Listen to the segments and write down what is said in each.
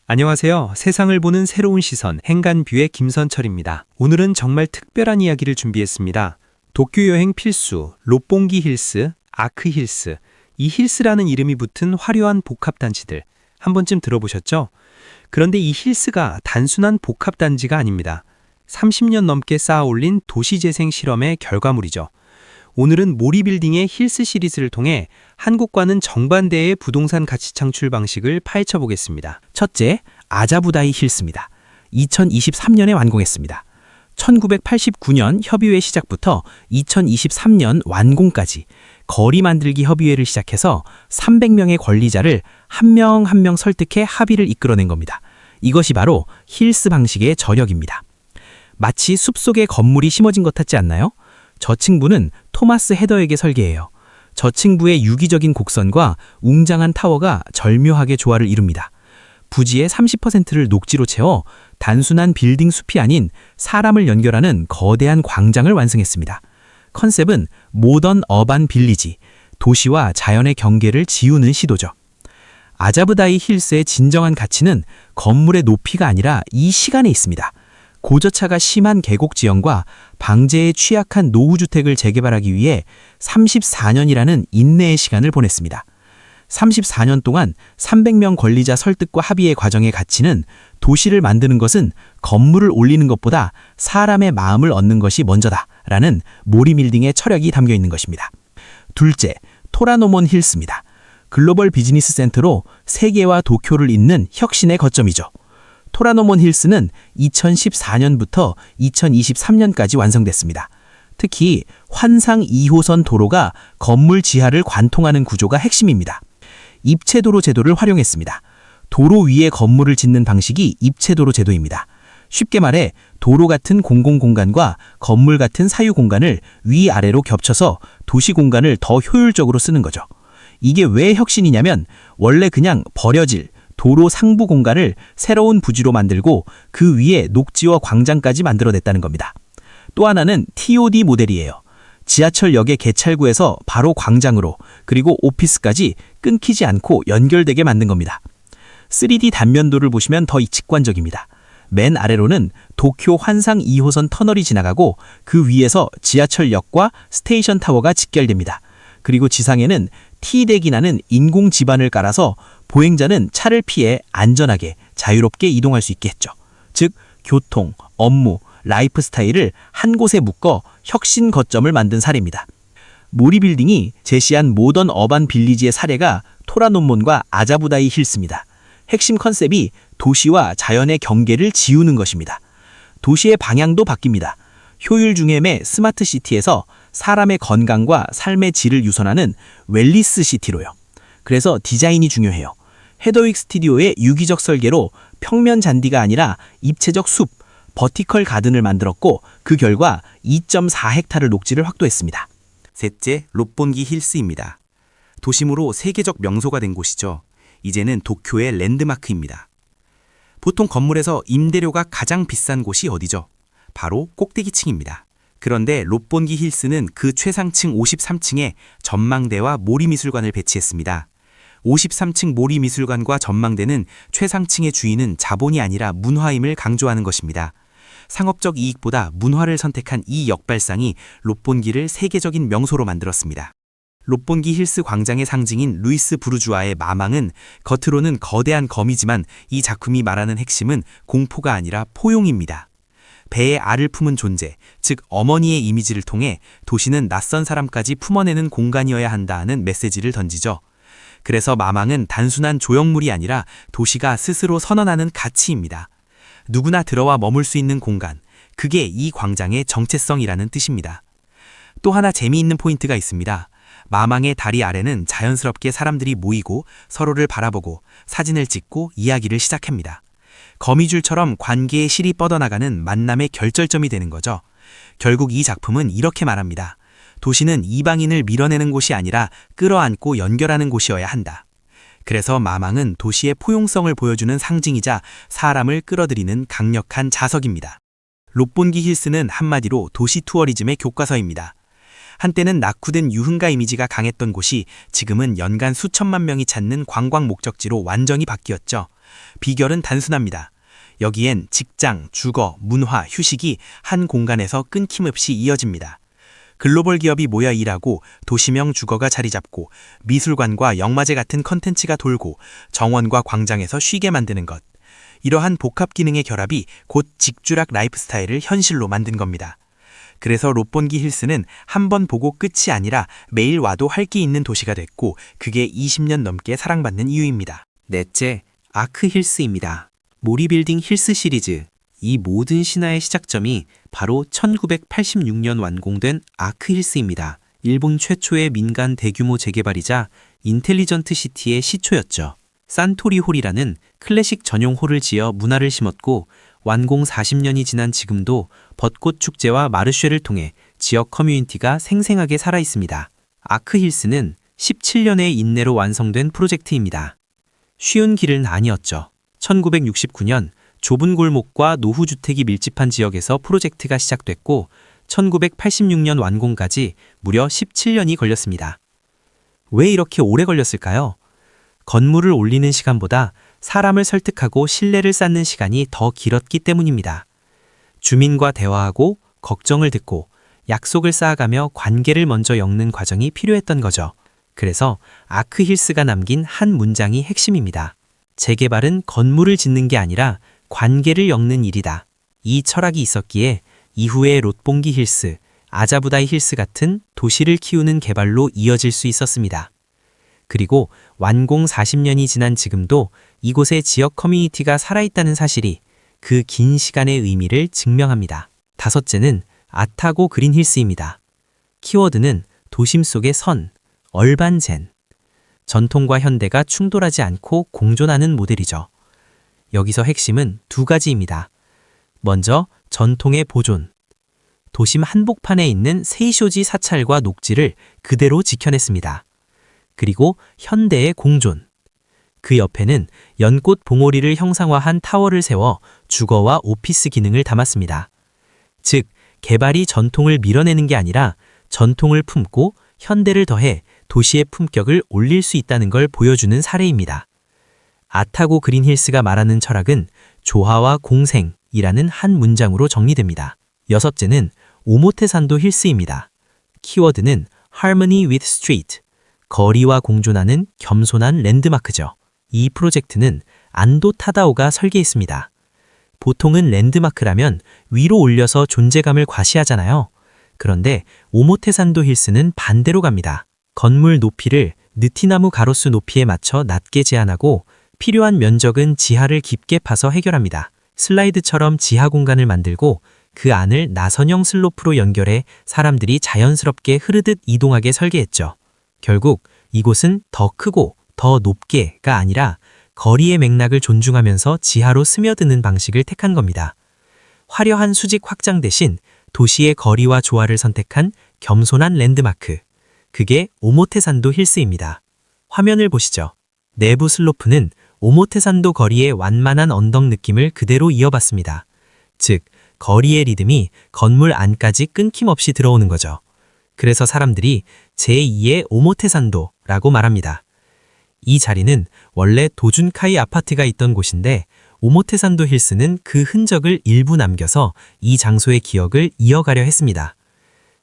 안녕하세요. 세상을 보는 새로운 시선, 행간뷰의 김선철입니다. 오늘은 정말 특별한 이야기를 준비했습니다. 도쿄 여행 필수, 롯본기 힐스, 아크 힐스, 이 힐스라는 이름이 붙은 화려한 복합단지들, 한 번쯤 들어보셨죠? 그런데 이 힐스가 단순한 복합단지가 아닙니다. 30년 넘게 쌓아올린 도시재생 실험의 결과물이죠. 오늘은 모리빌딩의 힐스 시리즈를 통해 한국과는 정반대의 부동산 가치 창출 방식을 파헤쳐 보겠습니다. 첫째, 아자부다이 힐스입니다. 2023년에 완공했습니다. 1989년 협의회 시작부터 2023년 완공까지 거리 만들기 협의회를 시작해서 300명의 권리자를 한 명 한 명 설득해 합의를 이끌어낸 겁니다. 이것이 바로 힐스 방식의 저력입니다. 마치 숲속에 건물이 심어진 것 같지 않나요? 저층부는 토마스 헤더에게 설계해요. 저층부의 유기적인 곡선과 웅장한 타워가 절묘하게 조화를 이룹니다. 부지의 30%를 녹지로 채워 단순한 빌딩 숲이 아닌 사람을 연결하는 거대한 광장을 완성했습니다. 컨셉은 모던 어반 빌리지, 도시와 자연의 경계를 지우는 시도죠. 아자부다이 힐스의 진정한 가치는 건물의 높이가 아니라 이 시간에 있습니다. 고저차가 심한 계곡 지형과 방제에 취약한 노후주택을 재개발하기 위해 34년이라는 인내의 시간을 보냈습니다. 34년 동안 300명 권리자 설득과 합의의 과정의 가치는 도시를 만드는 것은 건물을 올리는 것보다 사람의 마음을 얻는 것이 먼저다라는 모리빌딩의 철학이 담겨 있는 것입니다. 둘째, 토라노몬 힐스입니다. 글로벌 비즈니스 센터로 세계와 도쿄를 잇는 혁신의 거점이죠. 토라노몬 힐스는 2014년부터 2023년까지 완성됐습니다. 특히 환상 2호선 도로가 건물 지하를 관통하는 구조가 핵심입니다. 입체도로 제도를 활용했습니다. 도로 위에 건물을 짓는 방식이 입체도로 제도입니다. 쉽게 말해 도로 같은 공공공간과 건물 같은 사유공간을 위아래로 겹쳐서 도시 공간을 더 효율적으로 쓰는 거죠. 이게 왜 혁신이냐면 원래 그냥 버려질 도로 상부 공간을 새로운 부지로 만들고 그 위에 녹지와 광장까지 만들어냈다는 겁니다. 또 하나는 TOD 모델이에요. 지하철역의 개찰구에서 바로 광장으로 그리고 오피스까지 끊기지 않고 연결되게 만든 겁니다. 3D 단면도를 보시면 더 직관적입니다. 맨 아래로는 도쿄 환상 2호선 터널이 지나가고 그 위에서 지하철역과 스테이션 타워가 직결됩니다. 그리고 지상에는 T대기나는 인공 지반을 깔아서 보행자는 차를 피해 안전하게 자유롭게 이동할 수 있게 했죠. 즉 교통, 업무, 라이프 스타일을 한 곳에 묶어 혁신 거점을 만든 사례입니다. 모리빌딩이 제시한 모던 어반 빌리지의 사례가 토라노몬과 아자부다이 힐스입니다. 핵심 컨셉이 도시와 자연의 경계를 지우는 것입니다. 도시의 방향도 바뀝니다. 효율 중심의 스마트 시티에서 사람의 건강과 삶의 질을 유선하는 웰리스 시티로요. 그래서 디자인이 중요해요. 헤더윅 스튜디오의 유기적 설계로 평면 잔디가 아니라 입체적 숲, 버티컬 가든을 만들었고 그 결과 2.4헥타르 녹지를 확보했습니다. 셋째, 롯본기 힐스입니다. 도심으로 세계적 명소가 된 곳이죠. 이제는 도쿄의 랜드마크입니다. 보통 건물에서 임대료가 가장 비싼 곳이 어디죠? 바로 꼭대기층입니다. 그런데 롯본기 힐스는 그 최상층 53층에 전망대와 모리미술관을 배치했습니다. 53층 모리미술관과 전망대는 최상층의 주인은 자본이 아니라 문화임을 강조하는 것입니다. 상업적 이익보다 문화를 선택한 이 역발상이 롯본기를 세계적인 명소로 만들었습니다. 롯본기 힐스 광장의 상징인 루이스 부르주아의 마망은 겉으로는 거대한 검이지만 이 작품이 말하는 핵심은 공포가 아니라 포용입니다. 배에 알을 품은 존재, 즉 어머니의 이미지를 통해 도시는 낯선 사람까지 품어내는 공간이어야 한다는 메시지를 던지죠. 그래서 마망은 단순한 조형물이 아니라 도시가 스스로 선언하는 가치입니다. 누구나 들어와 머물 수 있는 공간, 그게 이 광장의 정체성이라는 뜻입니다. 또 하나 재미있는 포인트가 있습니다. 마망의 다리 아래는 자연스럽게 사람들이 모이고 서로를 바라보고 사진을 찍고 이야기를 시작합니다. 거미줄처럼 관계의 실이 뻗어나가는 만남의 결절점이 되는 거죠. 결국 이 작품은 이렇게 말합니다. 도시는 이방인을 밀어내는 곳이 아니라 끌어안고 연결하는 곳이어야 한다. 그래서 마망은 도시의 포용성을 보여주는 상징이자 사람을 끌어들이는 강력한 자석입니다. 롯본기 힐스는 한마디로 도시 투어리즘의 교과서입니다. 한때는 낙후된 유흥가 이미지가 강했던 곳이 지금은 연간 수천만 명이 찾는 관광 목적지로 완전히 바뀌었죠. 비결은 단순합니다. 여기엔 직장, 주거, 문화, 휴식이 한 공간에서 끊김없이 이어집니다. 글로벌 기업이 모여 일하고 도시명 주거가 자리 잡고 미술관과 영화제 같은 컨텐츠가 돌고 정원과 광장에서 쉬게 만드는 것. 이러한 복합 기능의 결합이 곧 직주락 라이프스타일을 현실로 만든 겁니다. 그래서 롯본기 힐스는 한 번 보고 끝이 아니라 매일 와도 할 게 있는 도시가 됐고 그게 20년 넘게 사랑받는 이유입니다. 넷째, 아크 힐스입니다. 모리빌딩 힐스 시리즈. 이 모든 신화의 시작점이 바로 1986년 완공된 아크 힐스입니다. 일본 최초의 민간 대규모 재개발이자 인텔리전트 시티의 시초였죠. 산토리 홀이라는 클래식 전용 홀을 지어 문화를 심었고 완공 40년이 지난 지금도 벚꽃 축제와 마르쉐를 통해 지역 커뮤니티가 생생하게 살아 있습니다. 아크 힐스는 17년의 인내로 완성된 프로젝트입니다. 쉬운 길은 아니었죠. 1969년 좁은 골목과 노후주택이 밀집한 지역에서 프로젝트가 시작됐고 1986년 완공까지 무려 17년이 걸렸습니다. 왜 이렇게 오래 걸렸을까요? 건물을 올리는 시간보다 사람을 설득하고 신뢰를 쌓는 시간이 더 길었기 때문입니다. 주민과 대화하고 걱정을 듣고 약속을 쌓아가며 관계를 먼저 엮는 과정이 필요했던 거죠. 그래서 아크 힐스가 남긴 한 문장이 핵심입니다. 재개발은 건물을 짓는 게 아니라 관계를 엮는 일이다. 이 철학이 있었기에 이후에 롯본기 힐스, 아자부다이 힐스 같은 도시를 키우는 개발로 이어질 수 있었습니다. 그리고 완공 40년이 지난 지금도 이곳의 지역 커뮤니티가 살아있다는 사실이 그 긴 시간의 의미를 증명합니다. 다섯째는 아타고 그린 힐스입니다. 키워드는 도심 속의 선, 얼반젠. 전통과 현대가 충돌하지 않고 공존하는 모델이죠. 여기서 핵심은 두 가지입니다. 먼저 전통의 보존. 도심 한복판에 있는 세이쇼지 사찰과 녹지를 그대로 지켜냈습니다. 그리고 현대의 공존. 그 옆에는 연꽃 봉오리를 형상화한 타워를 세워 주거와 오피스 기능을 담았습니다. 즉, 개발이 전통을 밀어내는 게 아니라 전통을 품고 현대를 더해 도시의 품격을 올릴 수 있다는 걸 보여주는 사례입니다. 아타고 그린 힐스가 말하는 철학은 조화와 공생이라는 한 문장으로 정리됩니다. 여섯째는 오모테산도 힐스입니다. 키워드는 Harmony with Street, 거리와 공존하는 겸손한 랜드마크죠. 이 프로젝트는 안도 타다오가 설계했습니다. 보통은 랜드마크라면 위로 올려서 존재감을 과시하잖아요. 그런데 오모테산도 힐스는 반대로 갑니다. 건물 높이를 느티나무 가로수 높이에 맞춰 낮게 제한하고 필요한 면적은 지하를 깊게 파서 해결합니다. 슬라이드처럼 지하 공간을 만들고 그 안을 나선형 슬로프로 연결해 사람들이 자연스럽게 흐르듯 이동하게 설계했죠. 결국 이곳은 더 크고 더 높게가 아니라 거리의 맥락을 존중하면서 지하로 스며드는 방식을 택한 겁니다. 화려한 수직 확장 대신 도시의 거리와 조화를 선택한 겸손한 랜드마크. 그게 오모테산도 힐스입니다. 화면을 보시죠. 내부 슬로프는 오모테산도 거리의 완만한 언덕 느낌을 그대로 이어봤습니다. 즉, 거리의 리듬이 건물 안까지 끊김없이 들어오는 거죠. 그래서 사람들이 제2의 오모테산도라고 말합니다. 이 자리는 원래 도준카이 아파트가 있던 곳인데 오모테산도 힐스는 그 흔적을 일부 남겨서 이 장소의 기억을 이어가려 했습니다.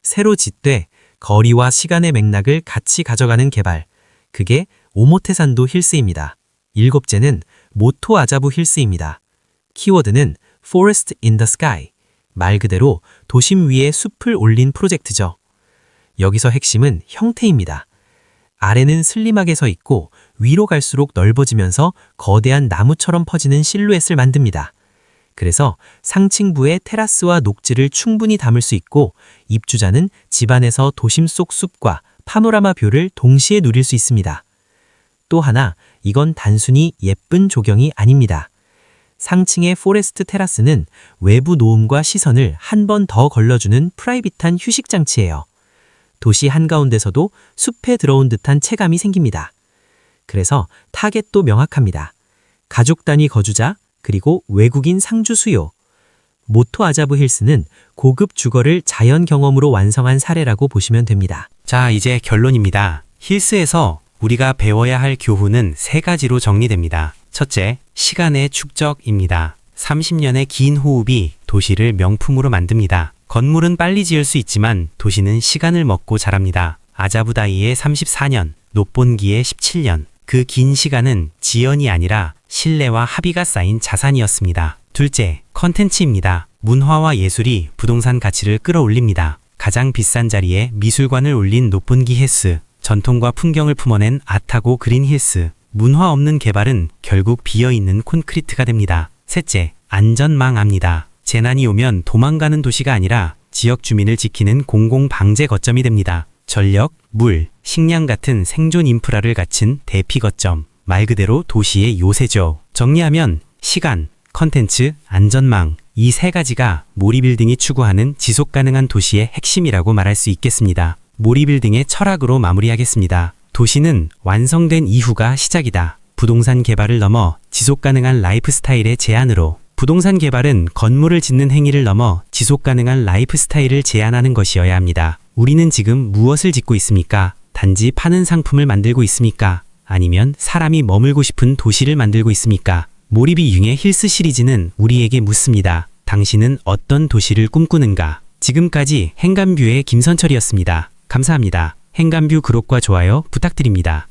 새로 짓되 거리와 시간의 맥락을 같이 가져가는 개발. 그게 오모테산도 힐스입니다. 일곱째는 모토 아자부 힐스입니다. 키워드는 Forest in the Sky. 말 그대로 도심 위에 숲을 올린 프로젝트죠. 여기서 핵심은 형태입니다. 아래는 슬림하게 서 있고 위로 갈수록 넓어지면서 거대한 나무처럼 퍼지는 실루엣을 만듭니다. 그래서 상층부에 테라스와 녹지를 충분히 담을 수 있고 입주자는 집안에서 도심 속 숲과 파노라마 뷰를 동시에 누릴 수 있습니다. 또 하나, 이건 단순히 예쁜 조경이 아닙니다. 상층의 포레스트 테라스는 외부 노음과 시선을 한 번 더 걸러주는 프라이빗한 휴식 장치예요. 도시 한가운데서도 숲에 들어온 듯한 체감이 생깁니다. 그래서 타겟도 명확합니다. 가족 단위 거주자, 그리고 외국인 상주 수요. 모토 아자부 힐스는 고급 주거를 자연 경험으로 완성한 사례라고 보시면 됩니다. 자, 이제 결론입니다. 힐스에서 우리가 배워야 할 교훈은 세 가지로 정리됩니다. 첫째, 시간의 축적입니다. 30년의 긴 호흡이 도시를 명품으로 만듭니다. 건물은 빨리 지을 수 있지만 도시는 시간을 먹고 자랍니다. 아자부다이의 34년, 롯본기의 17년. 그 긴 시간은 지연이 아니라 신뢰와 합의가 쌓인 자산이었습니다. 둘째, 컨텐츠입니다. 문화와 예술이 부동산 가치를 끌어올립니다. 가장 비싼 자리에 미술관을 올린 롯본기 힐스, 전통과 풍경을 품어낸 아타고 그린 힐스. 문화 없는 개발은 결국 비어있는 콘크리트가 됩니다. 셋째, 안전망합니다. 재난이 오면 도망가는 도시가 아니라 지역 주민을 지키는 공공 방제 거점이 됩니다. 전력, 물, 식량 같은 생존 인프라를 갖춘 대피 거점. 말 그대로 도시의 요새죠. 정리하면 시간, 컨텐츠, 안전망, 이 세 가지가 모리빌딩이 추구하는 지속 가능한 도시의 핵심이라고 말할 수 있겠습니다. 모리빌딩의 철학으로 마무리하겠습니다. 도시는 완성된 이후가 시작이다. 부동산 개발을 넘어 지속 가능한 라이프 스타일의 제안으로. 부동산 개발은 건물을 짓는 행위를 넘어 지속 가능한 라이프 스타일을 제안하는 것이어야 합니다. 우리는 지금 무엇을 짓고 있습니까? 단지 파는 상품을 만들고 있습니까? 아니면 사람이 머물고 싶은 도시를 만들고 있습니까? 모리비 융의 힐스 시리즈는 우리에게 묻습니다. 당신은 어떤 도시를 꿈꾸는가? 지금까지 행간뷰의 김선철이었습니다. 감사합니다. 행간뷰 구독과 좋아요 부탁드립니다.